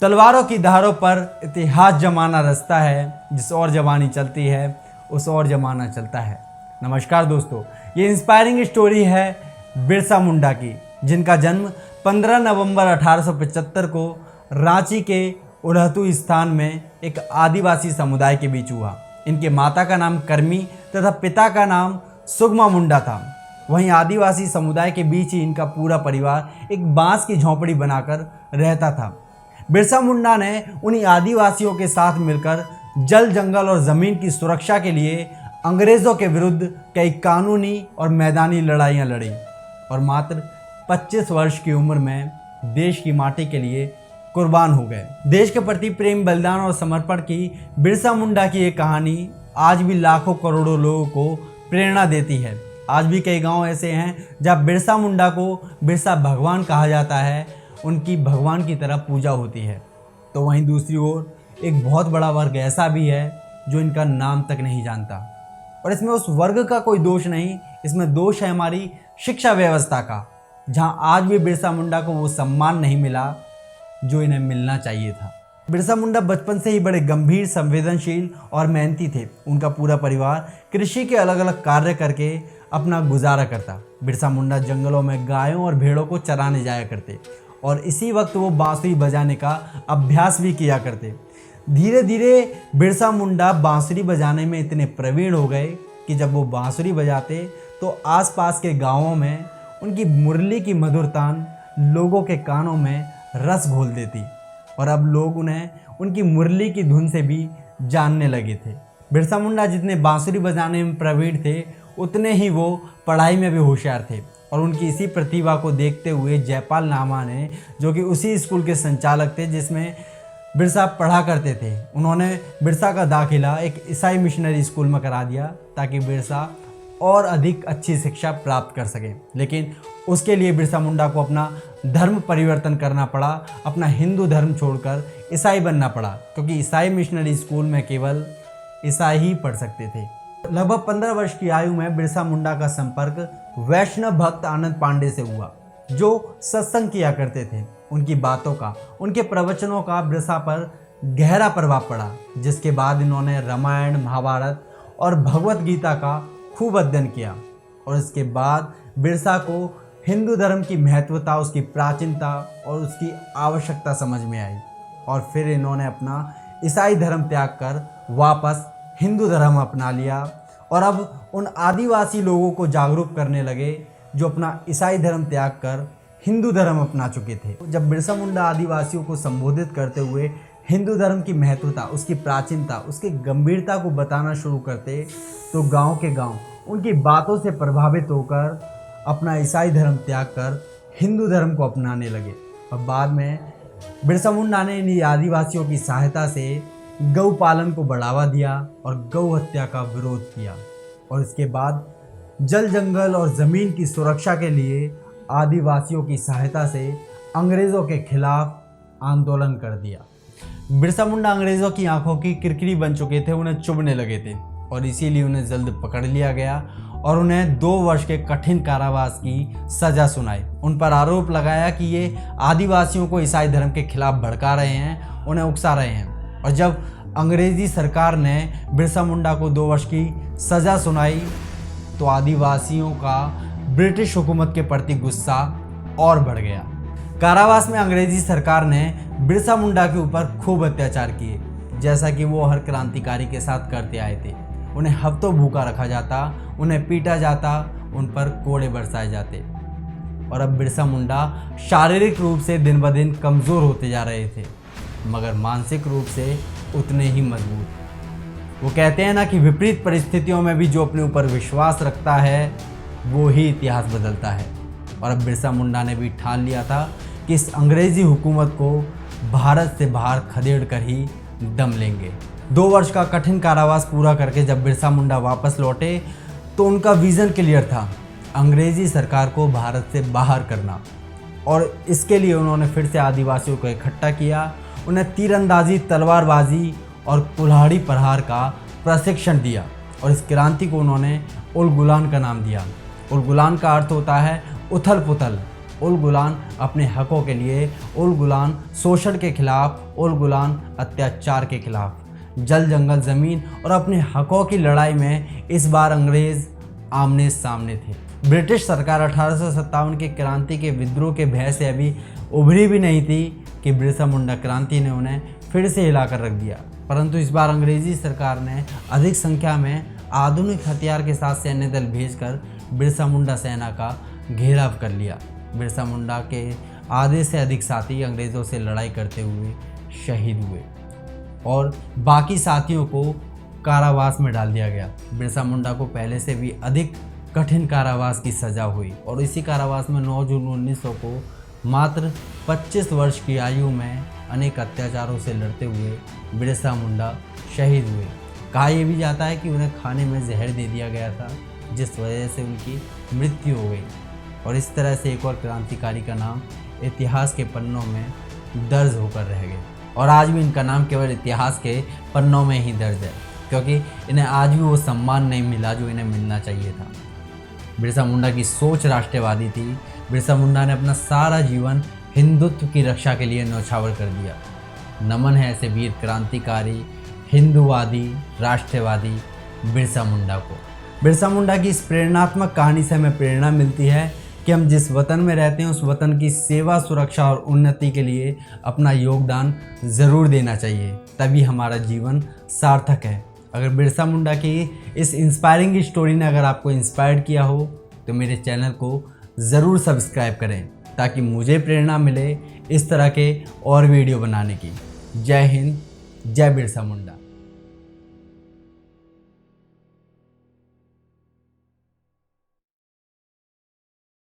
तलवारों की धारों पर इतिहास जमाना रचता है, जिस और जवानी चलती है उस और जमाना चलता है। नमस्कार दोस्तों, ये इंस्पायरिंग स्टोरी है बिरसा मुंडा की, जिनका जन्म 15 नवंबर 1875 को रांची के उलहतू स्थान में एक आदिवासी समुदाय के बीच हुआ। इनके माता का नाम करमी तथा पिता का नाम सुगमा मुंडा था। वहीं आदिवासी समुदाय के बीच ही इनका पूरा परिवार एक बांस की झोंपड़ी बनाकर रहता था। बिरसा मुंडा ने उन्हीं आदिवासियों के साथ मिलकर जल, जंगल और ज़मीन की सुरक्षा के लिए अंग्रेज़ों के विरुद्ध कई कानूनी और मैदानी लड़ाइयाँ लड़ी और मात्र 25 वर्ष की उम्र में देश की माटी के लिए कुर्बान हो गए। देश के प्रति प्रेम, बलिदान और समर्पण की बिरसा मुंडा की ये कहानी आज भी लाखों करोड़ों लोगों को प्रेरणा देती है। आज भी कई गांव ऐसे हैं जहां बिरसा मुंडा को बिरसा भगवान कहा जाता है, उनकी भगवान की तरह पूजा होती है। तो वहीं दूसरी ओर एक बहुत बड़ा वर्ग ऐसा भी है जो इनका नाम तक नहीं जानता, और इसमें उस वर्ग का कोई दोष नहीं, इसमें दोष है हमारी शिक्षा व्यवस्था का, जहां आज भी बिरसा मुंडा को वो सम्मान नहीं मिला जो इन्हें मिलना चाहिए था। बिरसा मुंडा बचपन से ही बड़े गंभीर, संवेदनशील और मेहनती थे। उनका पूरा परिवार कृषि के अलग अलग कार्य करके अपना गुजारा करता। बिरसा मुंडा जंगलों में गायों और भेड़ों को चराने जाया करते और इसी वक्त वो बांसुरी बजाने का अभ्यास भी किया करते। धीरे धीरे बिरसा मुंडा बांसुरी बजाने में इतने प्रवीण हो गए कि जब वो बांसुरी बजाते तो आसपास के गांवों में उनकी मुरली की मधुर तान लोगों के कानों में रस घोल देती और अब लोग उन्हें उनकी मुरली की धुन से भी जानने लगे थे। बिरसा मुंडा जितने बांसुरी बजाने में प्रवीण थे, उतने ही वो पढ़ाई में भी होशियार थे। और उनकी इसी प्रतिभा को देखते हुए जयपाल नामा ने, जो कि उसी स्कूल के संचालक थे जिसमें बिरसा पढ़ा करते थे, उन्होंने बिरसा का दाखिला एक ईसाई मिशनरी स्कूल में करा दिया ताकि बिरसा और अधिक अच्छी शिक्षा प्राप्त कर सके। लेकिन उसके लिए बिरसा मुंडा को अपना धर्म परिवर्तन करना पड़ा, अपना हिंदू धर्म छोड़कर ईसाई बनना पड़ा, क्योंकि ईसाई मिशनरी स्कूल में केवल ईसाई ही पढ़ सकते थे। लगभग 15 वर्ष की आयु में बिरसा मुंडा का संपर्क वैष्णव भक्त आनंद पांडे से हुआ, जो सत्संग किया करते थे। उनकी बातों का, उनके प्रवचनों का बिरसा पर गहरा प्रभाव पड़ा, जिसके बाद इन्होंने रामायण, महाभारत और भगवत गीता का खूब अध्ययन किया और इसके बाद बिरसा को हिंदू धर्म की महत्वता, उसकी प्राचीनता और उसकी आवश्यकता समझ में आई और फिर इन्होंने अपना ईसाई धर्म त्याग कर वापस हिंदू धर्म अपना लिया और अब उन आदिवासी लोगों को जागरूक करने लगे जो अपना ईसाई धर्म त्याग कर हिंदू धर्म अपना चुके थे। जब बिरसा मुंडा आदिवासियों को संबोधित करते हुए हिंदू धर्म की महत्वता, उसकी प्राचीनता, उसकी गंभीरता को बताना शुरू करते तो गांव के गांव उनकी बातों से प्रभावित होकर अपना ईसाई धर्म त्याग कर हिंदू धर्म को अपनाने लगे। और बाद में बिरसा मुंडा ने इन आदिवासियों की सहायता से गौ पालन को बढ़ावा दिया और गौ हत्या का विरोध किया और इसके बाद जल, जंगल और ज़मीन की सुरक्षा के लिए आदिवासियों की सहायता से अंग्रेज़ों के खिलाफ आंदोलन कर दिया। बिरसा मुंडा अंग्रेज़ों की आंखों की किरकिरी बन चुके थे, उन्हें चुभने लगे थे और इसीलिए उन्हें जल्द पकड़ लिया गया और उन्हें 2 वर्ष के कठिन कारावास की सज़ा सुनाई। उन पर आरोप लगाया कि ये आदिवासियों को ईसाई धर्म के खिलाफ भड़का रहे हैं, उन्हें उकसा रहे हैं। और जब अंग्रेज़ी सरकार ने बिरसा मुंडा को 2 वर्ष की सज़ा सुनाई तो आदिवासियों का ब्रिटिश हुकूमत के प्रति गुस्सा और बढ़ गया। कारावास में अंग्रेज़ी सरकार ने बिरसा मुंडा के ऊपर खूब अत्याचार किए, जैसा कि वो हर क्रांतिकारी के साथ करते आए थे। उन्हें हफ्तों भूखा रखा जाता, उन्हें पीटा जाता, उन पर कोड़े बरसाए जाते और अब बिरसा मुंडा शारीरिक रूप से दिन ब दिन कमज़ोर होते जा रहे थे, मगर मानसिक रूप से उतने ही मजबूत। वो कहते हैं ना कि विपरीत परिस्थितियों में भी जो अपने ऊपर विश्वास रखता है वो ही इतिहास बदलता है। और अब बिरसा मुंडा ने भी ठान लिया था कि इस अंग्रेज़ी हुकूमत को भारत से बाहर खदेड़ कर ही दम लेंगे। 2 वर्ष का कठिन कारावास पूरा करके जब बिरसा मुंडा वापस लौटे तो उनका विज़न क्लियर था, अंग्रेज़ी सरकार को भारत से बाहर करना। और इसके लिए उन्होंने फिर से आदिवासियों को इकट्ठा किया, उन्हें तीरंदाजी, तलवारबाजी और कुल्हाड़ी प्रहार का प्रशिक्षण दिया और इस क्रांति को उन्होंने उल गुलान का नाम दिया। उल गुलान का अर्थ होता है उथल पुथल, उल गुलान अपने हकों के लिए, उल गुलान शोषण के खिलाफ, उल गुलान अत्याचार के खिलाफ, जल जंगल ज़मीन और अपने हकों की लड़ाई में इस बार अंग्रेज़ आमने सामने थे। ब्रिटिश सरकार 1857 के क्रांति के विद्रोह के भय से अभी उभरी भी नहीं थी कि बिरसा मुंडा क्रांति ने उन्हें फिर से हिलाकर रख दिया। परंतु इस बार अंग्रेजी सरकार ने अधिक संख्या में आधुनिक हथियार के साथ सैन्य दल भेजकर बिरसा मुंडा सेना का घेराव कर लिया। बिरसा मुंडा के आधे से अधिक साथी अंग्रेज़ों से लड़ाई करते हुए शहीद हुए और बाकी साथियों को कारावास में डाल दिया गया। बिरसा मुंडा को पहले से भी अधिक कठिन कारावास की सज़ा हुई और इसी कारावास में 9 जून 1900 को मात्र 25 वर्ष की आयु में अनेक अत्याचारों से लड़ते हुए बिरसा मुंडा शहीद हुए। कहा यह भी जाता है कि उन्हें खाने में जहर दे दिया गया था, जिस वजह से उनकी मृत्यु हो गई और इस तरह से एक और क्रांतिकारी का नाम इतिहास के पन्नों में दर्ज होकर रह गए। और आज भी इनका नाम केवल इतिहास के पन्नों में ही दर्ज है, क्योंकि इन्हें आज भी वो सम्मान नहीं मिला जो इन्हें मिलना चाहिए था। बिरसा मुंडा की सोच राष्ट्रवादी थी। बिरसा मुंडा ने अपना सारा जीवन हिंदुत्व की रक्षा के लिए न्यौछावर कर दिया। नमन है ऐसे वीर क्रांतिकारी, हिंदूवादी, राष्ट्रवादी बिरसा मुंडा को। बिरसा मुंडा की इस प्रेरणात्मक कहानी से हमें प्रेरणा मिलती है कि हम जिस वतन में रहते हैं उस वतन की सेवा, सुरक्षा और उन्नति के लिए अपना योगदान ज़रूर देना चाहिए, तभी हमारा जीवन सार्थक है। अगर बिरसा मुंडा की इस इंस्पायरिंग स्टोरी ने अगर आपको इंस्पायर्ड किया हो तो मेरे चैनल को ज़रूर सब्सक्राइब करें, ताकि मुझे प्रेरणा मिले इस तरह के और वीडियो बनाने की। जय हिंद, जय बिरसा मुंडा।